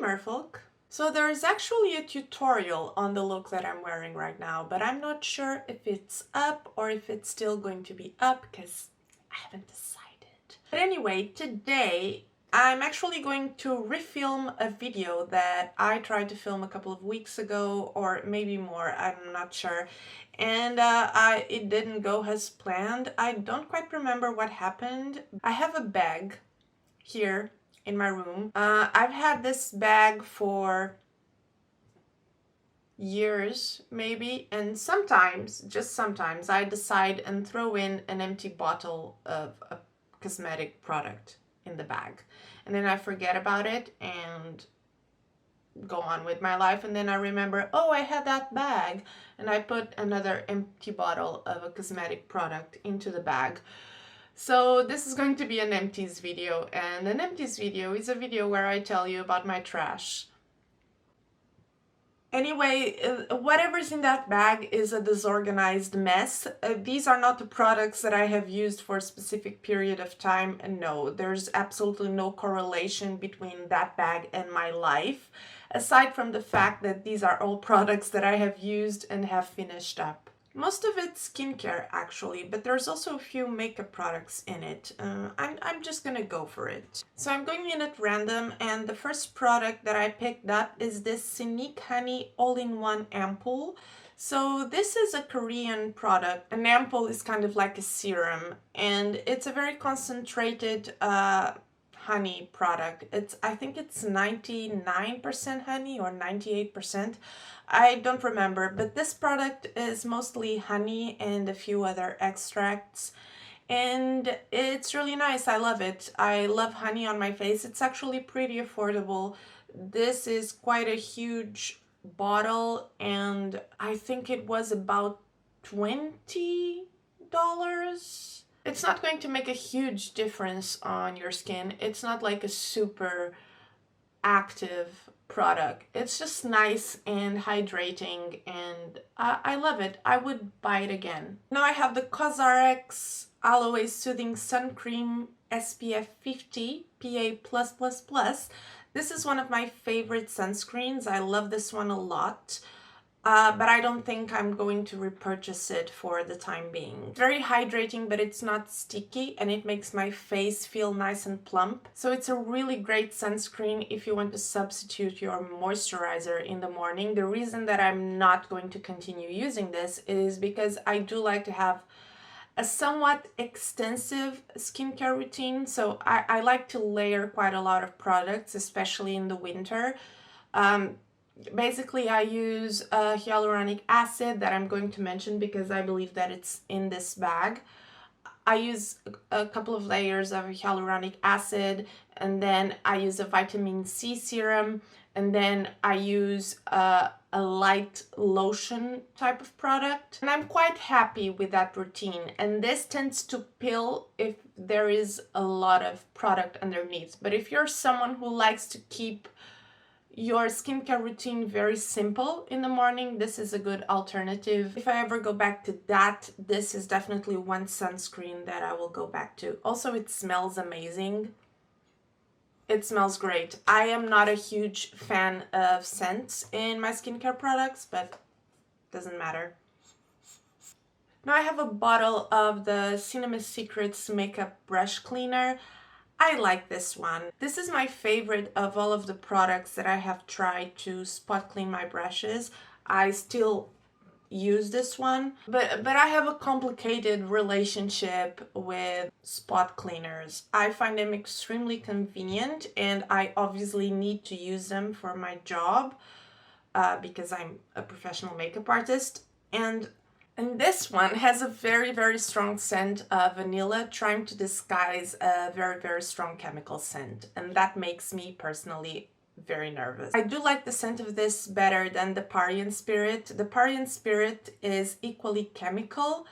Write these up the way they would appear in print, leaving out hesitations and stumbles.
Merfolk. So there's actually a tutorial on the look that I'm wearing right now, but I'm not sure if it's up or if it's still going to be up because I haven't decided. But anyway, today I'm actually going to refilm a video that I tried to film a couple of weeks ago, or maybe more, I'm not sure. And it didn't go as planned. I don't quite remember what happened. I have a bag here in my room. I've had this bag for years maybe, and sometimes, just sometimes, I decide and throw in an empty bottle of a cosmetic product in the bag, and then I forget about it and go on with my life, and then I remember, oh, I had that bag, and I put another empty bottle of a cosmetic product into the bag. So this is going to be an empties video, and an empties video is a video where I tell you about my trash. Anyway, whatever's in that bag is a disorganized mess. These are not the products that I have used for a specific period of time, and no, there's absolutely no correlation between that bag and my life, aside from the fact that these are all products that I have used and have finished up. Most of it's skincare actually, but there's also a few makeup products in it. I'm just gonna go for it. So I'm going in at random, and the first product that I picked up is this Scenic Honey All-in-One Ampoule. So this is a Korean product. An ampoule is kind of like a serum, and it's a very concentrated honey product. I think it's 99% honey or 98%. I don't remember, but this product is mostly honey and a few other extracts, and it's really nice. I love it. I love honey on my face. It's actually pretty affordable. This is quite a huge bottle, and I think it was about $20. It's not going to make a huge difference on your skin. It's not like a super active product. It's just nice and hydrating, and I love it. I would buy it again. Now I have the CosRx Aloe Soothing Sun Cream SPF 50 PA+++. This is one of my favorite sunscreens. I love this one a lot. But I don't think I'm going to repurchase it for the time being. It's very hydrating, but it's not sticky, and it makes my face feel nice and plump. So it's a really great sunscreen if you want to substitute your moisturizer in the morning. The reason that I'm not going to continue using this is because I do like to have a somewhat extensive skincare routine. So I like to layer quite a lot of products, especially in the winter. Basically, I use hyaluronic acid that I'm going to mention because I believe that it's in this bag. I use a couple of layers of hyaluronic acid, and then I use a vitamin C serum, and then I use a light lotion type of product. And I'm quite happy with that routine. And this tends to peel if there is a lot of product underneath. But if you're someone who likes to keep your skincare routine very simple in the morning, this is a good alternative. If I ever go back to that, this is definitely one sunscreen that I will go back to. Also, it smells amazing. It smells great. I am not a huge fan of scents in my skincare products, but doesn't matter. Now I have a bottle of the Cinema Secrets Makeup Brush Cleaner. I like this one. This is my favorite of all of the products that I have tried to spot clean my brushes. I still use this one, but I have a complicated relationship with spot cleaners. I find them extremely convenient, and I obviously need to use them for my job because I'm a professional makeup artist. And this one has a very, very strong scent of vanilla, trying to disguise a very, very strong chemical scent. And that makes me personally very nervous. I do like the scent of this better than the Parian Spirit. The Parian Spirit is equally chemical,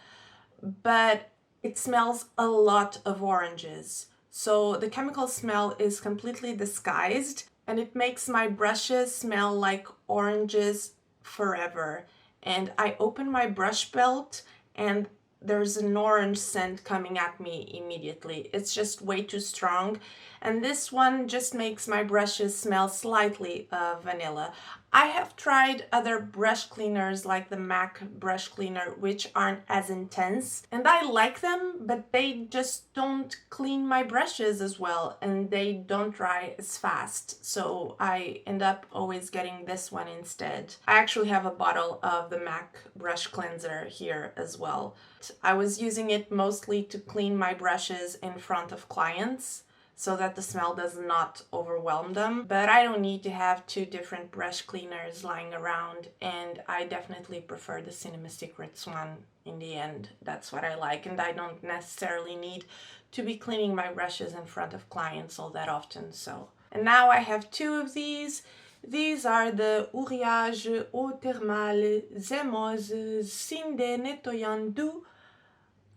but it smells a lot of oranges. So the chemical smell is completely disguised, and it makes my brushes smell like oranges forever. And I open my brush belt, and there's an orange scent coming at me immediately. It's just way too strong. And this one just makes my brushes smell slightly of vanilla. I have tried other brush cleaners like the MAC brush cleaner, which aren't as intense, and I like them, but they just don't clean my brushes as well, and they don't dry as fast. So I end up always getting this one instead. I actually have a bottle of the MAC brush cleanser here as well. I was using it mostly to clean my brushes in front of clients, so that the smell does not overwhelm them. But I don't need to have two different brush cleaners lying around, and I definitely prefer the Cinema Secrets one in the end. That's what I like, and I don't necessarily need to be cleaning my brushes in front of clients all that often. So, and now I have two of these. These are the Ouriage Eau Thermale Zémose Cinde Nettoyant Doux.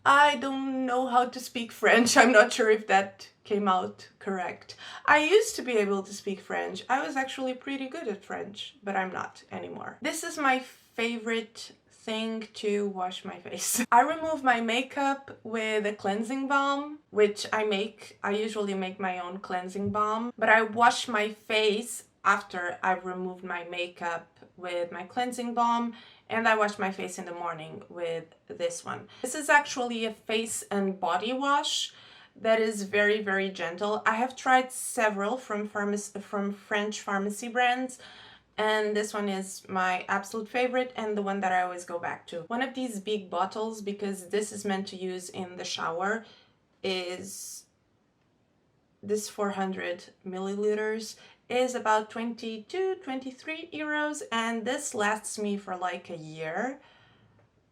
I don't know how to speak French. I'm not sure if that came out correct. I used to be able to speak French. I was actually pretty good at French, but I'm not anymore. This is my favorite thing to wash my face. I remove my makeup with a cleansing balm, which I usually make my own cleansing balm, but I wash my face after I've removed my makeup with my cleansing balm, and I wash my face in the morning with this one. This is actually a face and body wash that is very, very gentle. I have tried several from French pharmacy brands, and this one is my absolute favorite and the one that I always go back to. One of these big bottles, because this is meant to use in the shower, is this 400 milliliters. Is about 22, 23 euros, and this lasts me for like a year,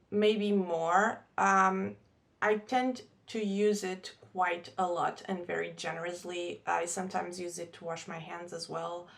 maybe more. I tend to use it quite a lot and very generously. I sometimes use it to wash my hands as well.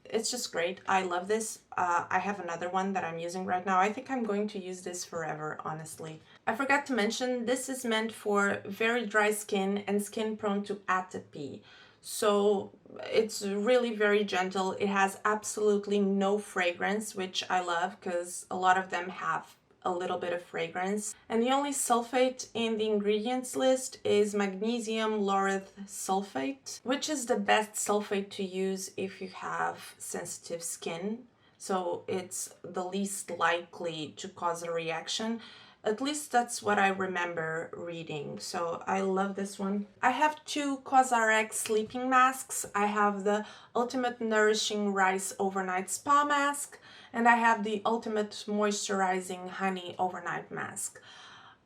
It's just great. I love this. I have another one that I'm using right now. I think I'm going to use this forever, honestly. I forgot to mention, this is meant for very dry skin and skin prone to atopy. So it's really very gentle. It has absolutely no fragrance, which I love because a lot of them have a little bit of fragrance. And the only sulfate in the ingredients list is magnesium lauryl sulfate, which is the best sulfate to use if you have sensitive skin. So it's the least likely to cause a reaction. At least that's what I remember reading. So I love this one. I have two COSRX sleeping masks. I have the Ultimate Nourishing Rice Overnight Spa Mask, and I have the Ultimate Moisturizing Honey Overnight Mask.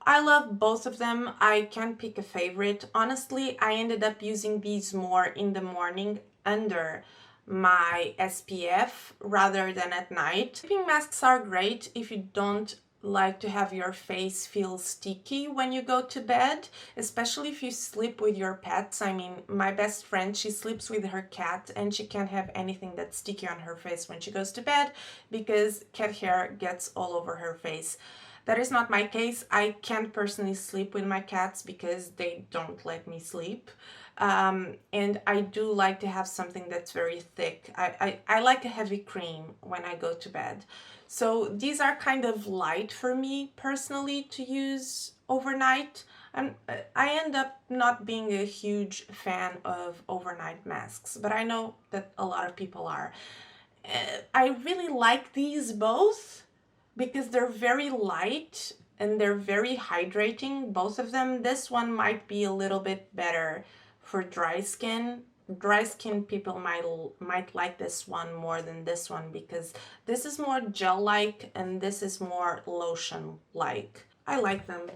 I love both of them. I can't pick a favorite. Honestly, I ended up using these more in the morning under my SPF rather than at night. Sleeping masks are great if you don't like to have your face feel sticky when you go to bed, especially if you sleep with your pets. I mean, my best friend, she sleeps with her cat and she can't have anything that's sticky on her face when she goes to bed because cat hair gets all over her face. That is not my case. I can't personally sleep with my cats because they don't let me sleep. And I do like to have something that's very thick. I like a heavy cream when I go to bed. So these are kind of light for me personally to use overnight. And I end up not being a huge fan of overnight masks, but I know that a lot of people are. I really like these both because they're very light and they're very hydrating, both of them. This one might be a little bit better for dry skin. Dry skin people might like this one more than this one because this is more gel-like and this is more lotion-like. I like them.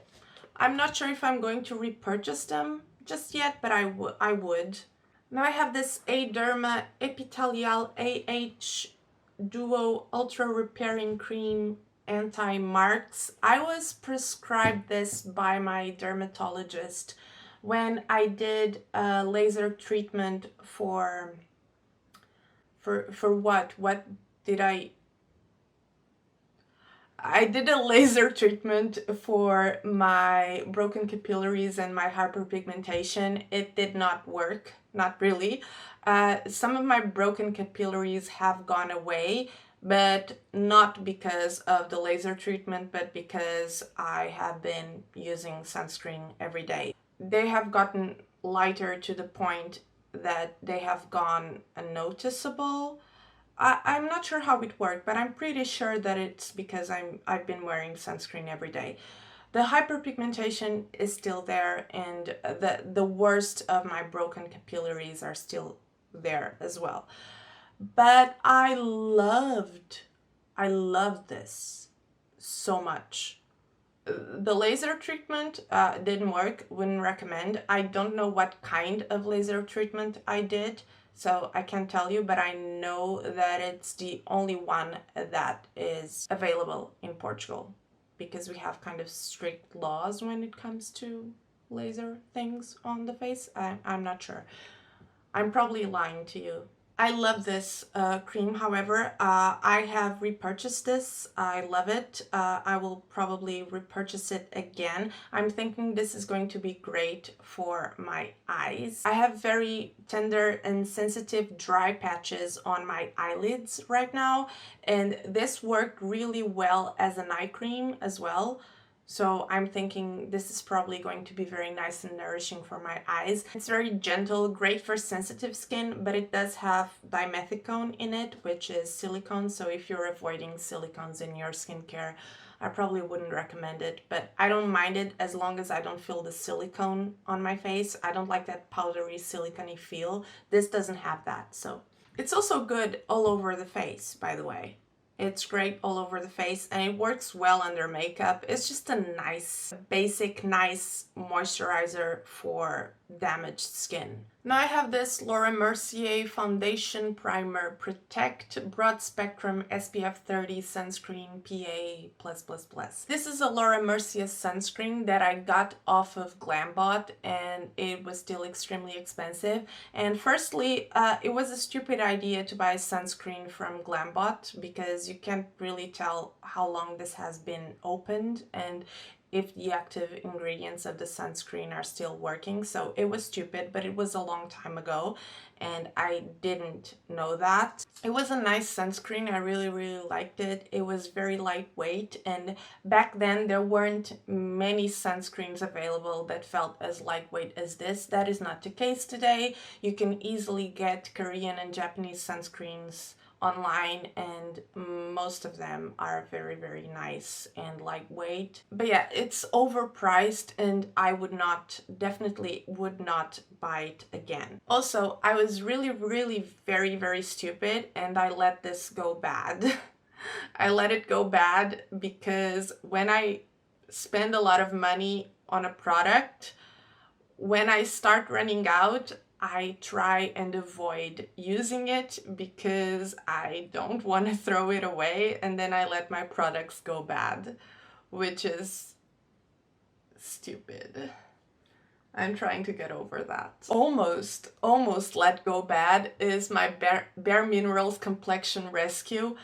I'm not sure if I'm going to repurchase them just yet, but I would. Now I have this Derma Epithelial AH Duo Ultra Repairing Cream Anti-Marks. I was prescribed this by my dermatologist when I did a laser treatment for what? What did I did a laser treatment for my broken capillaries and my hyperpigmentation. It did not work, not really. Some of my broken capillaries have gone away, but not because of the laser treatment, but because I have been using sunscreen every day. They have gotten lighter to the point that they have gone noticeable. I'm not sure how it worked, but I'm pretty sure that it's because I've been wearing sunscreen every day. The hyperpigmentation is still there, and the worst of my broken capillaries are still there as well. But I loved this so much. The laser treatment didn't work, wouldn't recommend. I don't know what kind of laser treatment I did, so I can't tell you, but I know that it's the only one that is available in Portugal because we have kind of strict laws when it comes to laser things on the face. I'm not sure. I'm probably lying to you. I love this cream, however. I have repurchased this. I love it. I will probably repurchase it again. I'm thinking this is going to be great for my eyes. I have very tender and sensitive dry patches on my eyelids right now, and this worked really well as an eye cream as well. So I'm thinking this is probably going to be very nice and nourishing for my eyes. It's very gentle, great for sensitive skin, but it does have dimethicone in it, which is silicone. So if you're avoiding silicones in your skincare, I probably wouldn't recommend it, but I don't mind it as long as I don't feel the silicone on my face. I don't like that powdery silicone-y feel. This doesn't have that, so. It's also good all over the face, by the way. It's great all over the face and it works well under makeup. It's just a nice, basic, nice moisturizer for damaged skin. Now I have this Laura Mercier Foundation Primer Protect Broad Spectrum SPF 30 Sunscreen PA+++. This is a Laura Mercier sunscreen that I got off of Glambot and it was still extremely expensive. And firstly, it was a stupid idea to buy sunscreen from Glambot because you can't really tell how long this has been opened and if the active ingredients of the sunscreen are still working. So it was stupid, but it was a long time ago and I didn't know that. It was a nice sunscreen. I really liked it. It was very lightweight, and back then there weren't many sunscreens available that felt as lightweight as this. That is not the case today. You can easily get Korean and Japanese sunscreens online and most of them are very nice and lightweight. But yeah, it's overpriced and I definitely would not buy it again. Also, I was really very stupid and I let this go bad. I let it go bad because when I spend a lot of money on a product, when I start running out, I try and avoid using it because I don't want to throw it away and then I let my products go bad, which is stupid. I'm trying to get over that. Almost let go bad is my Bare Minerals Complexion Rescue.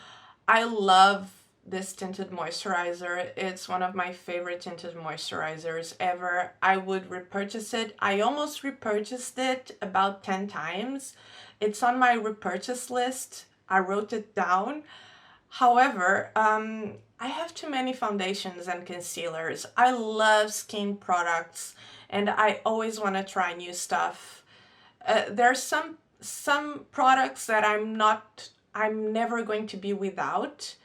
I love this tinted moisturizer. It's one of my favorite tinted moisturizers ever. I would repurchase it. I almost repurchased it about 10 times. It's on my repurchase list. I wrote it down. However, I have too many foundations and concealers. I love skin products and I always want to try new stuff. There's some products that I'm never going to be without.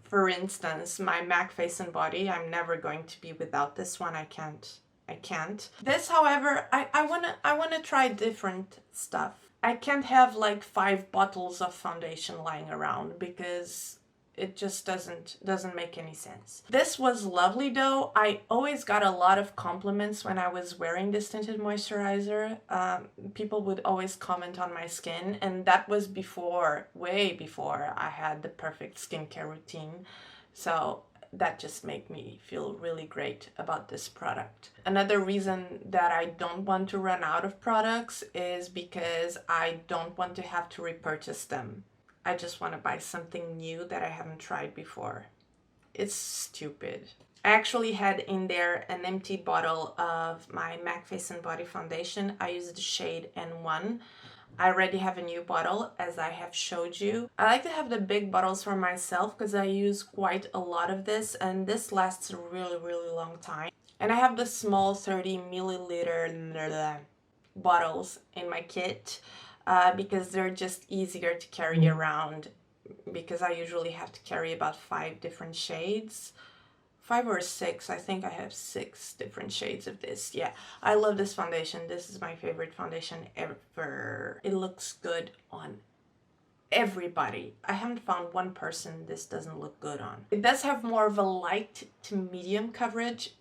For instance, my MAC Face and Body, I'm never going to be without this one. I can't. This, however, I wanna try different stuff. I can't have like 5 bottles of foundation lying around because it just doesn't make any sense. This was lovely though. I always got a lot of compliments when I was wearing this tinted moisturizer. People would always comment on my skin, and that was way before I had the perfect skincare routine. So that just made me feel really great about this product. Another reason that I don't want to run out of products is because I don't want to have to repurchase them. I just want to buy something new that I haven't tried before. It's stupid. I actually had in there an empty bottle of my MAC Face and Body foundation. I used the shade N1. I already have a new bottle, as I have showed you. I like to have the big bottles for myself because I use quite a lot of this, and this lasts a really, really long time. And I have the small 30 milliliter bottles in my kit because they're just easier to carry around, because I usually have to carry about 5 different shades. 5 or 6, I think I have 6 different shades of this. Yeah, I love this foundation. This is my favorite foundation ever. It looks good on everybody. I haven't found one person this doesn't look good on. It does have more of a light to medium coverage.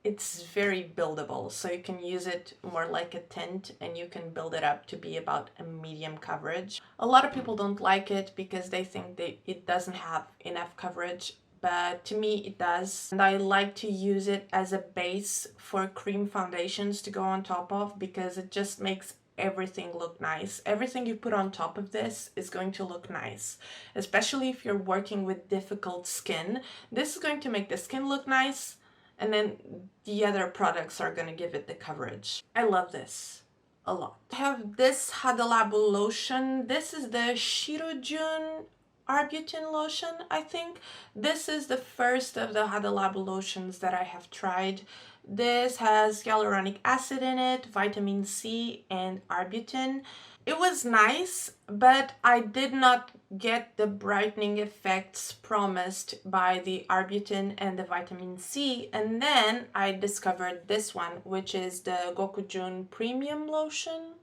It's very buildable, so you can use it more like a tint, and you can build it up to be about a medium coverage. A lot of people don't like it because they think it doesn't have enough coverage, but to me it does. And I like to use it as a base for cream foundations to go on top of, because it just makes everything look nice. Everything you put on top of this is going to look nice, especially if you're working with difficult skin. This is going to make the skin look nice, and then the other products are gonna give it the coverage. I love this a lot. I have this Hada Labo lotion. This is the Shirojun Arbutin lotion, I think. This is the first of the Hada Labo lotions that I have tried. This has hyaluronic acid in it, vitamin C, and arbutin. It was nice, but I did not get the brightening effects promised by the arbutin and the vitamin C. And then I discovered this one, which is the Gokujun Premium Lotion.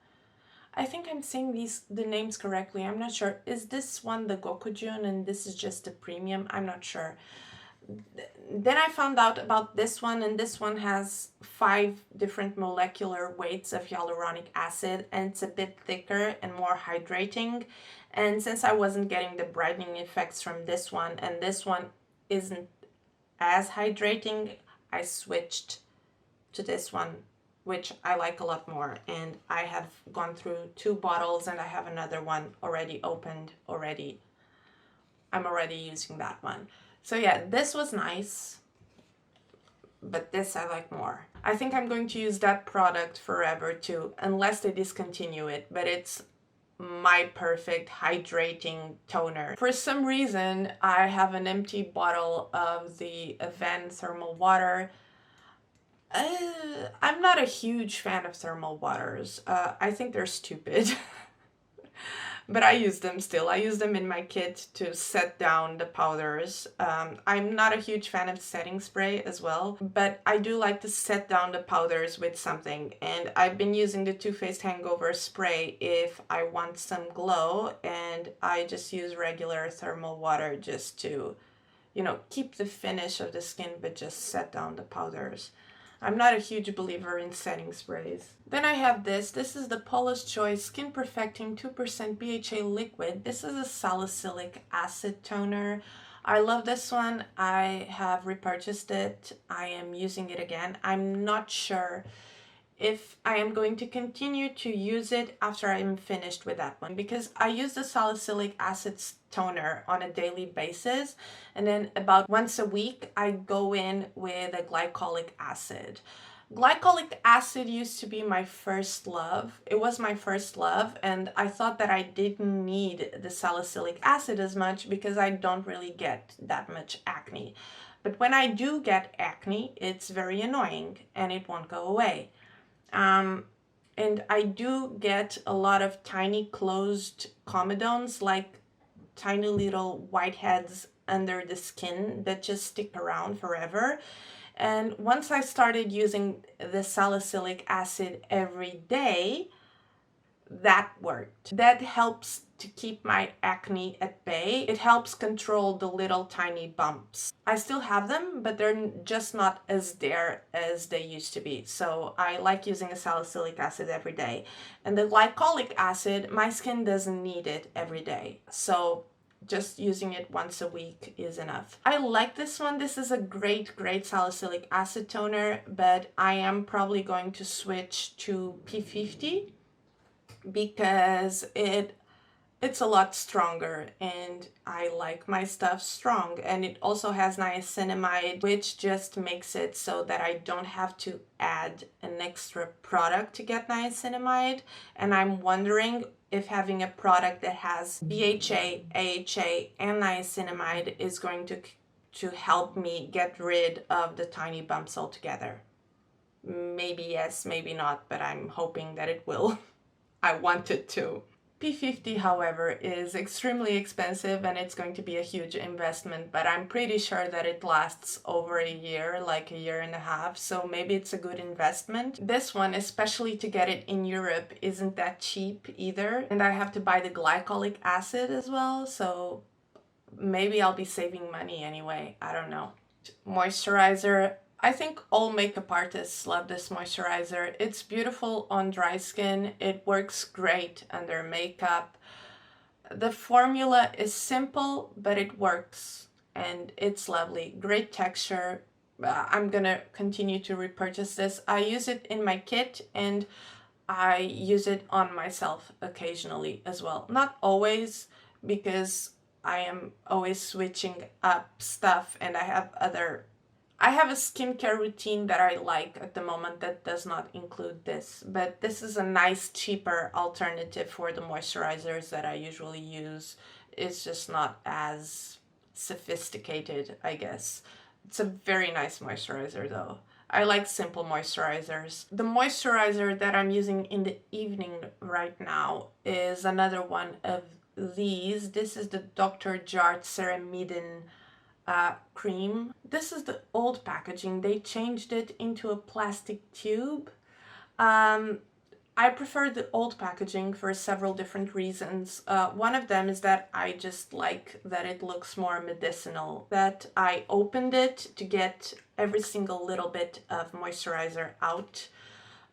I think I'm saying the names correctly. I'm not sure. Is this one the Gokujun and this is just the premium? I'm not sure. Then I found out about this one, and this one has 5 different molecular weights of hyaluronic acid, and it's a bit thicker and more hydrating. And since I wasn't getting the brightening effects from this one, and this one isn't as hydrating, I switched to this one, which I like a lot more. And I have gone through 2 bottles, and I have another one already opened already. I'm already using that one. So yeah, this was nice, but this I like more. I think I'm going to use that product forever too, unless they discontinue it, but it's my perfect hydrating toner. For some reason, I have an empty bottle of the Aven thermal water. I'm not a huge fan of thermal waters. I think they're stupid. But I use them still. I use them in my kit to set down the powders. I'm not a huge fan of setting spray as well, but I do like to set down the powders with something. And I've been using the Too Faced Hangover Spray if I want some glow, and I just use regular thermal water just to, you know, keep the finish of the skin, but just set down the powders. I'm not a huge believer in setting sprays. Then I have this. This is the Paula's Choice Skin Perfecting 2% BHA Liquid. This is a salicylic acid toner. I love this one. I have repurchased it. I am using it again. I'm not sure if I am going to continue to use it after I'm finished with that one, because I use the salicylic acid toner on a daily basis, and then about once a week I go in with a glycolic acid. Glycolic acid used to be my first love. It was my first love, and I thought that I didn't need the salicylic acid as much because I don't really get that much acne. But when I do get acne, it's very annoying and it won't go away. And I do get a lot of tiny closed comedones, like tiny little whiteheads under the skin that just stick around forever. And once I started using the salicylic acid every day, that worked. That helps to keep my acne at bay. It helps control the little tiny bumps. I still have them, but they're just not as there as they used to be. So I like using a salicylic acid every day. And the glycolic acid, my skin doesn't need it every day. So just using it once a week is enough. I like this one. This is a great salicylic acid toner, but I am probably going to switch to P50 because it it's a lot stronger, and I like my stuff strong. And it also has niacinamide, which just makes it so that I don't have to add an extra product to get niacinamide. And I'm wondering if having a product that has BHA, AHA, and niacinamide is going to help me get rid of the tiny bumps altogether. Maybe yes, maybe not, but I'm hoping that it will. I want it to. P50, however, is extremely expensive and it's going to be a huge investment, but I'm pretty sure that it lasts over a year, like a year and a half, so maybe it's a good investment. This one, especially to get it in Europe, isn't that cheap either, and I have to buy the glycolic acid as well, so maybe I'll be saving money anyway. I don't know. Moisturizer. I think all makeup artists love this moisturizer. It's beautiful on dry skin. It works great under makeup. The formula is simple, but it works and it's lovely. Great texture. I'm gonna continue to repurchase this. I use it in my kit and I use it on myself occasionally as well. Not always, because I am always switching up stuff and I have a skincare routine that I like at the moment that does not include this, but this is a nice, cheaper alternative for the moisturizers that I usually use. It's just not as sophisticated, I guess. It's a very nice moisturizer though. I like simple moisturizers. The moisturizer that I'm using in the evening right now is another one of these. This is the Dr. Jart Ceramidin cream. This is the old packaging. They changed it into a plastic tube. I prefer the old packaging for several different reasons. One of them is that I just like that it looks more medicinal, that I opened it to get every single little bit of moisturizer out.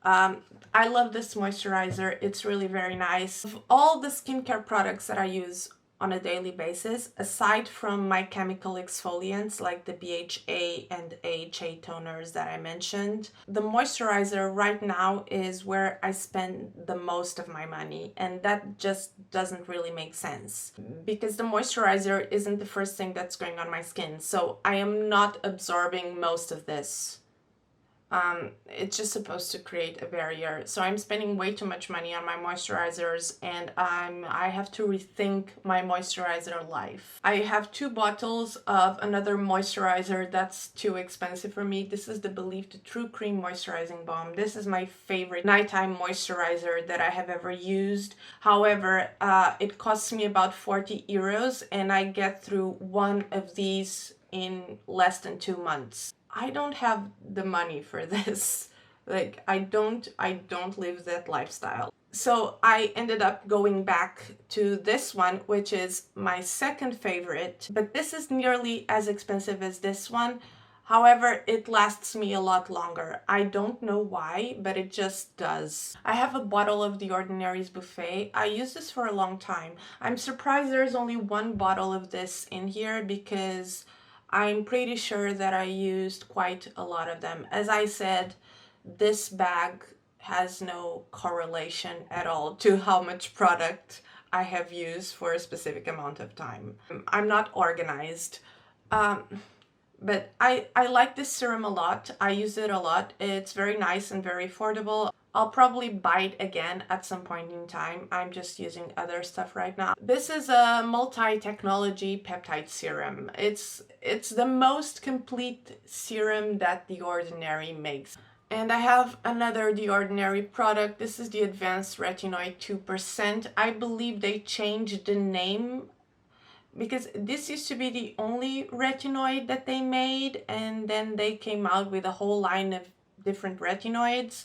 I love this moisturizer. It's really very nice. Of all the skincare products that I use on a daily basis, aside from my chemical exfoliants like the BHA and AHA toners that I mentioned, the moisturizer right now is where I spend the most of my money, and that just doesn't really make sense because the moisturizer isn't the first thing that's going on my skin, so I am not absorbing most of this. It's just supposed to create a barrier. So I'm spending way too much money on my moisturizers, and I have to rethink my moisturizer life. I have 2 bottles of another moisturizer that's too expensive for me. This is the Believe the True Cream Moisturizing Balm. This is my favorite nighttime moisturizer that I have ever used. However, it costs me about 40 euros and I get through one of these in less than 2 months. I don't have the money for this. Like, I don't live that lifestyle. So I ended up going back to this one, which is my second favorite, but this is nearly as expensive as this one. However, it lasts me a lot longer. I don't know why, but it just does. I have a bottle of The Ordinary's Buffet. I use this for a long time. I'm surprised there's only 1 bottle of this in here because I'm pretty sure that I used quite a lot of them. As I said, this bag has no correlation at all to how much product I have used for a specific amount of time. I'm not organized, but I like this serum a lot. I use it a lot. It's very nice and very affordable. I'll probably buy it again at some point in time. I'm just using other stuff right now. This is a multi-technology peptide serum. It's the most complete serum that The Ordinary makes. And I have another The Ordinary product. This is the Advanced Retinoid 2%. I believe they changed the name because this used to be the only retinoid that they made, and then they came out with a whole line of different retinoids.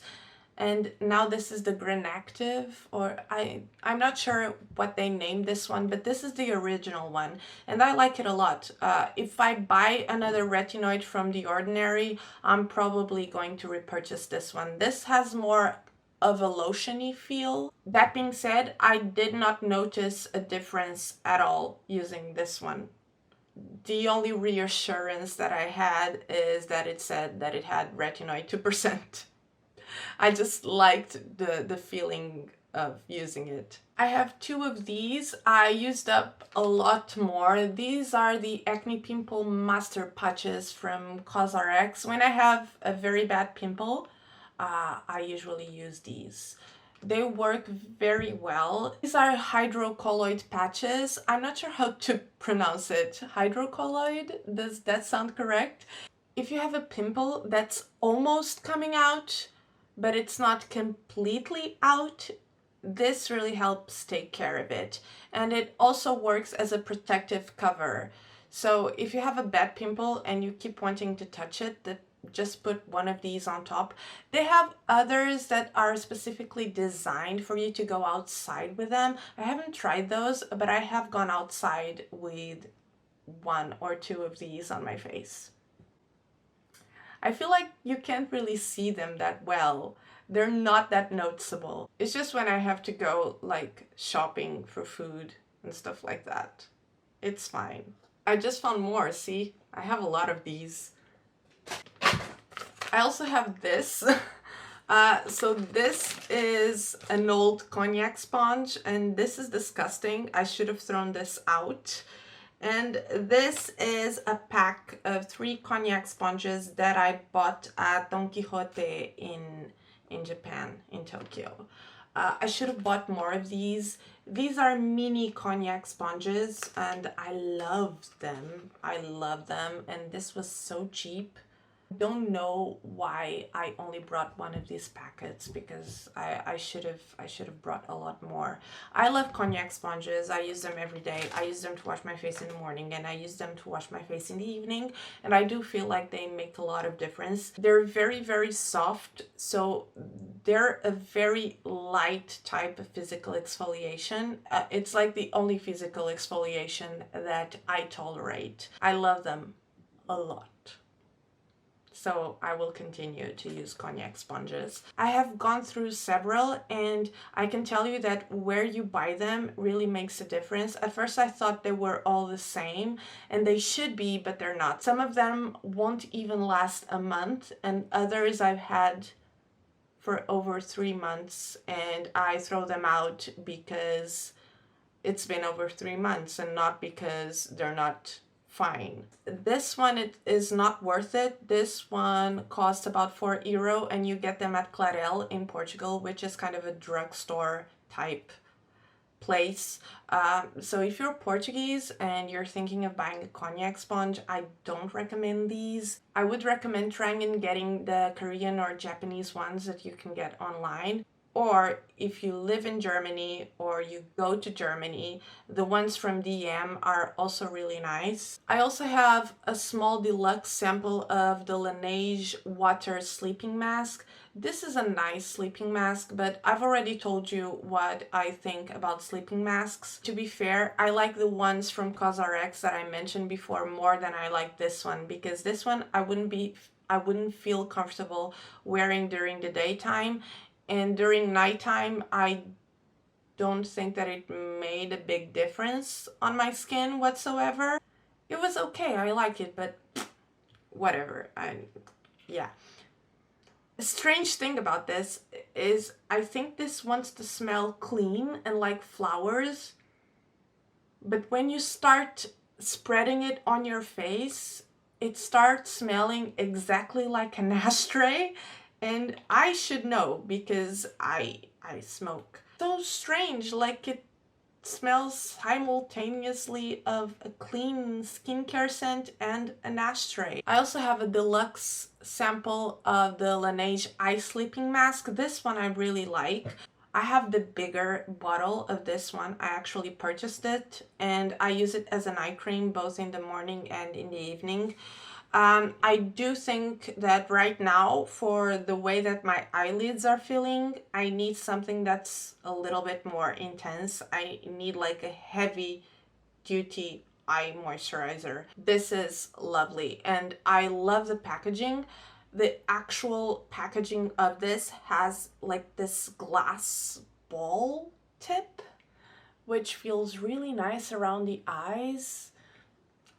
And now this is the Granactive, or I'm not sure what they named this one, but this is the original one, and I like it a lot. If I buy another retinoid from The Ordinary, I'm probably going to repurchase this one. This has more of a lotiony feel. That being said, I did not notice a difference at all using this one. The only reassurance that I had is that it said that it had retinoid 2%. I just liked the feeling of using it. I have two of these. I used up a lot more. These are the Acne Pimple Master Patches from cosrx. When I have a very bad pimple, I usually use these. They work very well. These are hydrocolloid patches. I'm not sure how to pronounce it. Hydrocolloid? Does that sound correct? If you have a pimple that's almost coming out, but it's not completely out, this really helps take care of it. And it also works as a protective cover. So if you have a bad pimple and you keep wanting to touch it, just put one of these on top. They have others that are specifically designed for you to go outside with them. I haven't tried those, but I have gone outside with one or two of these on my face. I feel like you can't really see them that well. They're not that noticeable. It's just when I have to go like shopping for food and stuff like that. It's fine. I just found more, see? I have a lot of these. I also have this. So this is an old cognac sponge and this is disgusting. I should have thrown this out. And this is a pack of 3 cognac sponges that I bought at Don Quixote in Japan, in Tokyo. I should have bought more of these. These are mini cognac sponges and I loved them. I love them and this was so cheap. Don't know why I only brought one of these packets because I should have brought a lot more. I love cognac sponges. I use them every day. I use them to wash my face in the morning and I use them to wash my face in the evening, and I do feel like they make a lot of difference. They're very, very soft, so they're a very light type of physical exfoliation. It's like the only physical exfoliation that I tolerate. I love them a lot. So I will continue to use cognac sponges. I have gone through several and I can tell you that where you buy them really makes a difference. At first I thought they were all the same and they should be, but they're not. Some of them won't even last a month and others I've had for over 3 months and I throw them out because it's been over 3 months and not because they're not fine. This one, it is not worth it. This one costs about €4 and you get them at Clarel in Portugal, which is kind of a drugstore type place. So if you're Portuguese and you're thinking of buying a cognac sponge, I don't recommend these. I would recommend trying and getting the Korean or Japanese ones that you can get online. Or if you live in Germany or you go to Germany, the ones from DM are also really nice. I also have a small deluxe sample of the Laneige Water Sleeping Mask. This is a nice sleeping mask, but I've already told you what I think about sleeping masks. To be fair, I like the ones from cosrx that I mentioned before more than I like this one, because this one I wouldn't feel comfortable wearing during the daytime. And during nighttime, I don't think that it made a big difference on my skin whatsoever. It was okay, I like it, but whatever. Yeah. A strange thing about this is I think this wants to smell clean and like flowers, but when you start spreading it on your face, it starts smelling exactly like an ashtray. And I should know because I smoke. So strange, like it smells simultaneously of a clean skincare scent and an ashtray. I also have a deluxe sample of the Laneige Eye Sleeping Mask. This one I really like. I have the bigger bottle of this one. I actually purchased it and I use it as an eye cream both in the morning and in the evening. I do think that right now, for the way that my eyelids are feeling, I need something that's a little bit more intense. I need like a heavy duty eye moisturizer. This is lovely and I love the packaging. The actual packaging of this has like this glass ball tip, which feels really nice around the eyes.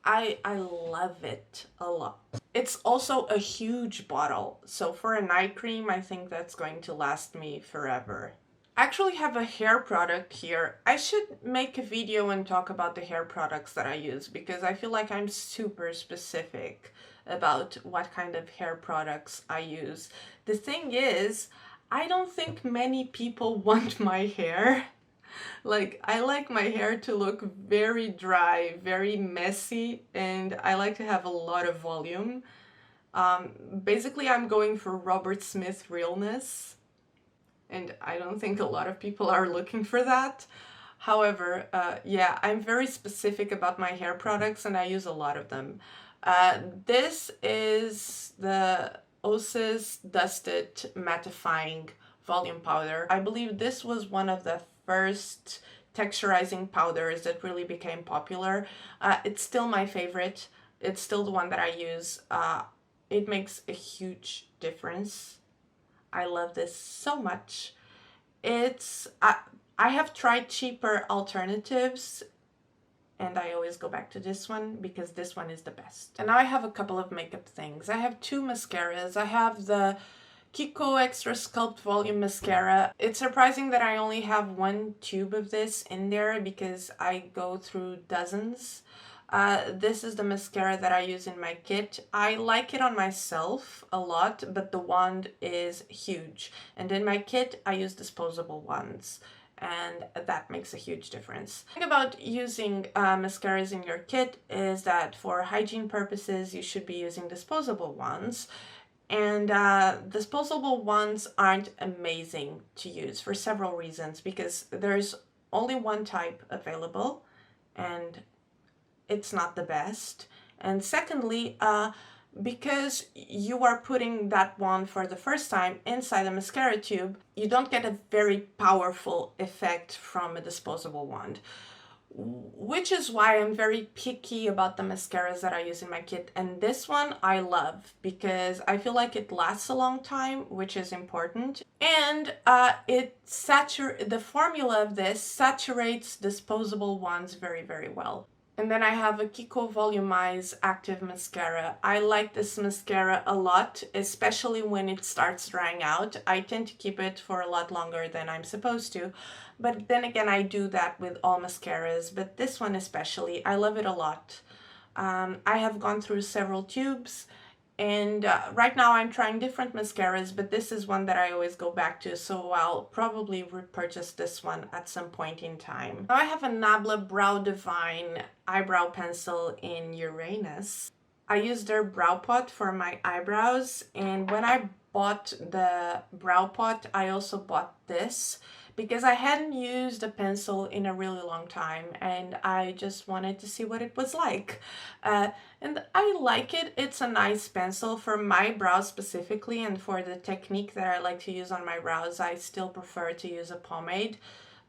I love it a lot. It's also a huge bottle, so for a night cream, I think that's going to last me forever. I actually have a hair product here. I should make a video and talk about the hair products that I use because I feel like I'm super specific about what kind of hair products I use. The thing is, I don't think many people want my hair. Like, I like my hair to look very dry, very messy, and I like to have a lot of volume. Basically, I'm going for Robert Smith realness, and I don't think a lot of people are looking for that. However, yeah, I'm very specific about my hair products and I use a lot of them. This is the Osis Dusted Mattifying Volume Powder. I believe this was one of the first texturizing powders that really became popular. It's still my favorite. It's still the one that I use. It makes a huge difference. I love this so much. I have tried cheaper alternatives and I always go back to this one because this one is the best. And now I have a couple of makeup things. I have two mascaras. I have the Kiko Extra Sculpt Volume Mascara. It's surprising that I only have one tube of this in there because I go through dozens. This is the mascara that I use in my kit. I like it on myself a lot, but the wand is huge. And in my kit, I use disposable ones, and that makes a huge difference. The thing about using mascaras in your kit is that for hygiene purposes, you should be using disposable ones. And disposable ones aren't amazing to use for several reasons, because there's only one type available, and it's not the best. And secondly, because you are putting that wand for the first time inside a mascara tube, you don't get a very powerful effect from a disposable wand. Which is why I'm very picky about the mascaras that I use in my kit. And this one I love because I feel like it lasts a long time, which is important. And the formula of this saturates disposable ones very, very well. And then I have a Kiko Volumize Active Mascara. I like this mascara a lot, especially when it starts drying out. I tend to keep it for a lot longer than I'm supposed to. But then again, I do that with all mascaras, but this one especially, I love it a lot. I have gone through several tubes, and right now I'm trying different mascaras, but this is one that I always go back to, so I'll probably repurchase this one at some point in time. Now I have a Nabla Brow Divine eyebrow pencil in Uranus. I use their brow pot for my eyebrows, and when I bought the brow pot, I also bought this because I hadn't used a pencil in a really long time and I just wanted to see what it was like. And I like it. It's a nice pencil for my brows specifically, and for the technique that I like to use on my brows, I still prefer to use a pomade.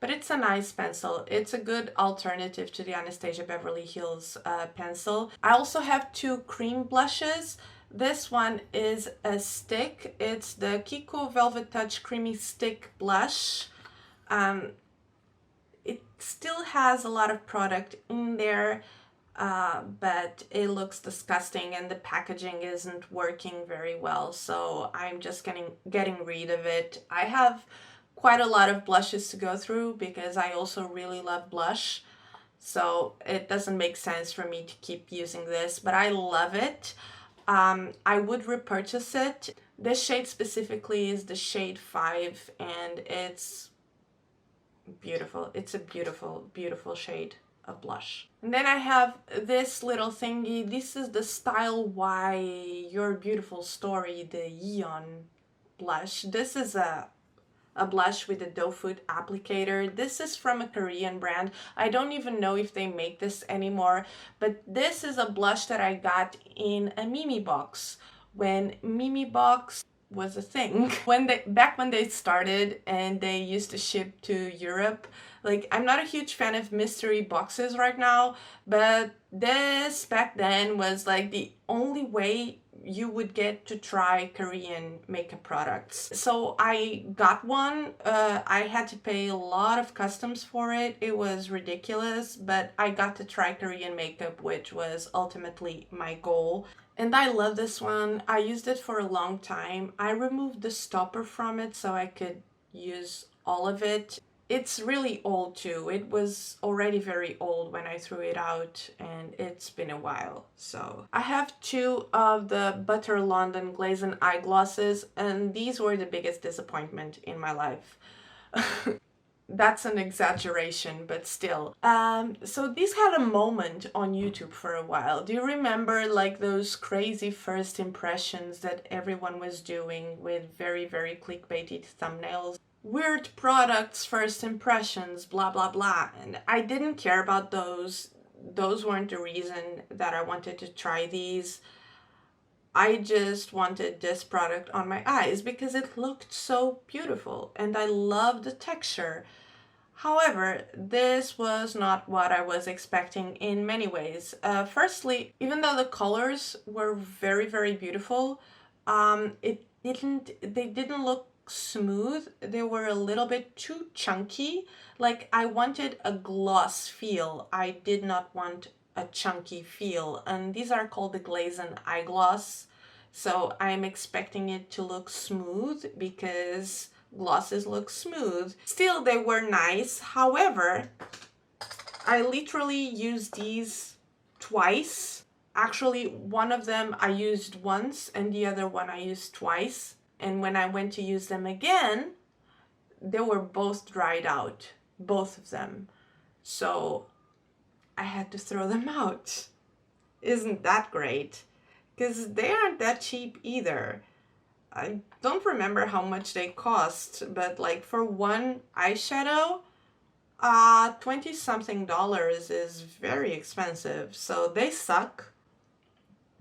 But it's a nice pencil. It's a good alternative to the Anastasia Beverly Hills pencil. I also have two cream blushes. This one is a stick. It's the Kiko Velvet Touch Creamy Stick Blush. It still has a lot of product in there, but it looks disgusting and the packaging isn't working very well, so I'm just getting rid of it. I have quite a lot of blushes to go through because I also really love blush, so it doesn't make sense for me to keep using this, but I love it. I would repurchase it. This shade specifically is the shade 5, and it's beautiful. It's a beautiful, beautiful shade of blush. And then I have this little thingy. This is the Style Why Your Beautiful Story, the Yeon blush. This is a blush with a doe foot applicator. This is from a Korean brand. I don't even know if they make this anymore, but this is a blush that I got in a Mimi box when Mimi box was a thing. Back when they started and they used to ship to Europe. Like, I'm not a huge fan of mystery boxes right now, but this back then was like the only way you would get to try Korean makeup products. So I got one. I had to pay a lot of customs for it. It was ridiculous, but I got to try Korean makeup, which was ultimately my goal. And I love this one. I used it for a long time. I removed the stopper from it so I could use all of it. It's really old too. It was already very old when I threw it out, and it's been a while. So I have two of the Butter London Glaze and Eyeglasses, and these were the biggest disappointment in my life. That's an exaggeration, but still. So these had a moment on YouTube for a while. Do you remember like those crazy first impressions that everyone was doing with very, very clickbaity thumbnails? Weird products, first impressions, blah, blah, blah. And I didn't care about those. Those weren't the reason that I wanted to try these. I just wanted this product on my eyes because it looked so beautiful and I love the texture. However, this was not what I was expecting in many ways. Firstly, even though the colors were very, very beautiful, they didn't look smooth. They were a little bit too chunky. Like I wanted a gloss feel. I did not want a chunky feel. And these are called the Glaze and Eyegloss. So I'm expecting it to look smooth because glosses look smooth. Still, they were nice. However, I literally used these twice. Actually, one of them I used once and the other one I used twice. And when I went to use them again, they were both dried out, both of them. So I had to throw them out. Isn't that great? Because they aren't that cheap either. I don't remember how much they cost, but like for one eyeshadow, 20 something dollars is very expensive. So they suck.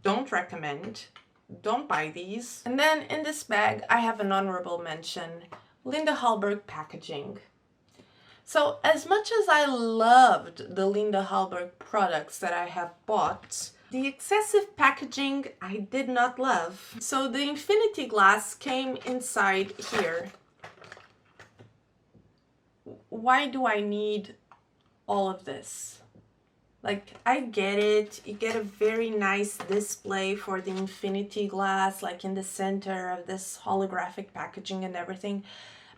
Don't recommend. Don't buy these. And then in this bag, I have an honorable mention, Linda Hallberg packaging. So as much as I loved the Linda Hallberg products that I have bought, the excessive packaging I did not love. So the infinity glass came inside here. Why do I need all of this? Like, I get it. You get a very nice display for the infinity glass, like in the center of this holographic packaging and everything.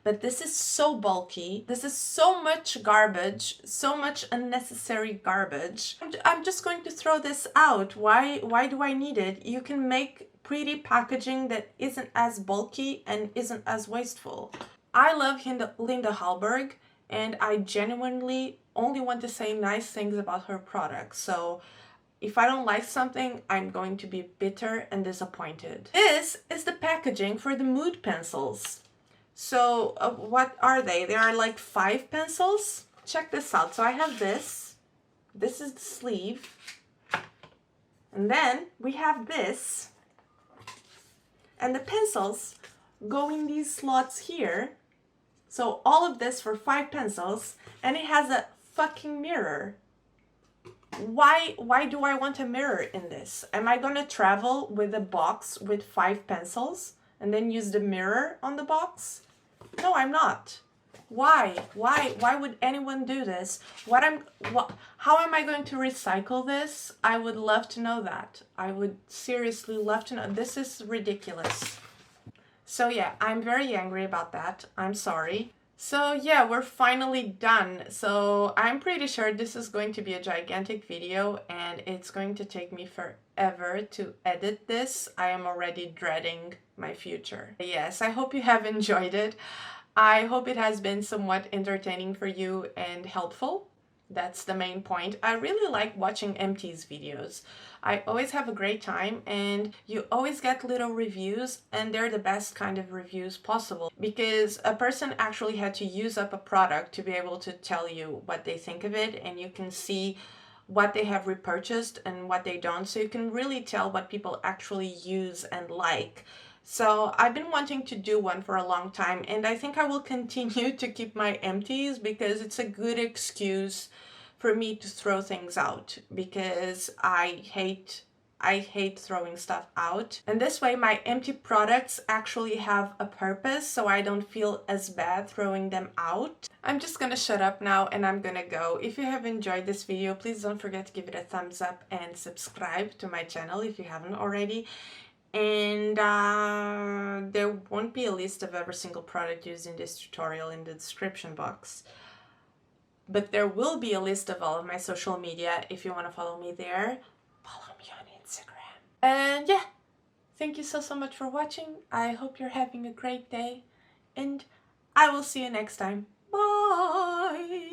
But this is so bulky. This is so much garbage, so much unnecessary garbage. I'm just going to throw this out. Why do I need it? You can make pretty packaging that isn't as bulky and isn't as wasteful. I love Linda Hallberg, and I genuinely only want to say nice things about her products. So if I don't like something, I'm going to be bitter and disappointed. This is the packaging for the mood pencils. So what are they? They are like 5 pencils. Check this out. So I have this. This is the sleeve. And then we have this. And the pencils go in these slots here. So all of this for 5 pencils. And it has a fucking mirror. Why do I want a mirror in this? Am I gonna travel with a box with 5 pencils and then use the mirror on the box? No, I'm not. Why would anyone do this? How am I going to recycle this? I would love to know that. I would seriously love to know. This is ridiculous. So yeah, I'm very angry about that. I'm sorry. So yeah, we're finally done. So I'm pretty sure this is going to be a gigantic video and it's going to take me forever to edit this. I am already dreading my future. Yes, I hope you have enjoyed it. I hope it has been somewhat entertaining for you and helpful. That's the main point. I really like watching Empties videos. I always have a great time and you always get little reviews, and they're the best kind of reviews possible because a person actually had to use up a product to be able to tell you what they think of it, and you can see what they have repurchased and what they don't, so you can really tell what people actually use and like. So I've been wanting to do one for a long time, and I think I will continue to keep my empties because it's a good excuse for me to throw things out, because I hate throwing stuff out. And this way my empty products actually have a purpose, so I don't feel as bad throwing them out. I'm just gonna shut up now and I'm gonna go. If you have enjoyed this video, please don't forget to give it a thumbs up and subscribe to my channel if you haven't already. And there won't be a list of every single product used in this tutorial in the description box. But there will be a list of all of my social media. If you want to follow me there, follow me on Instagram. And yeah, thank you so much for watching. I hope you're having a great day. And I will see you next time. Bye!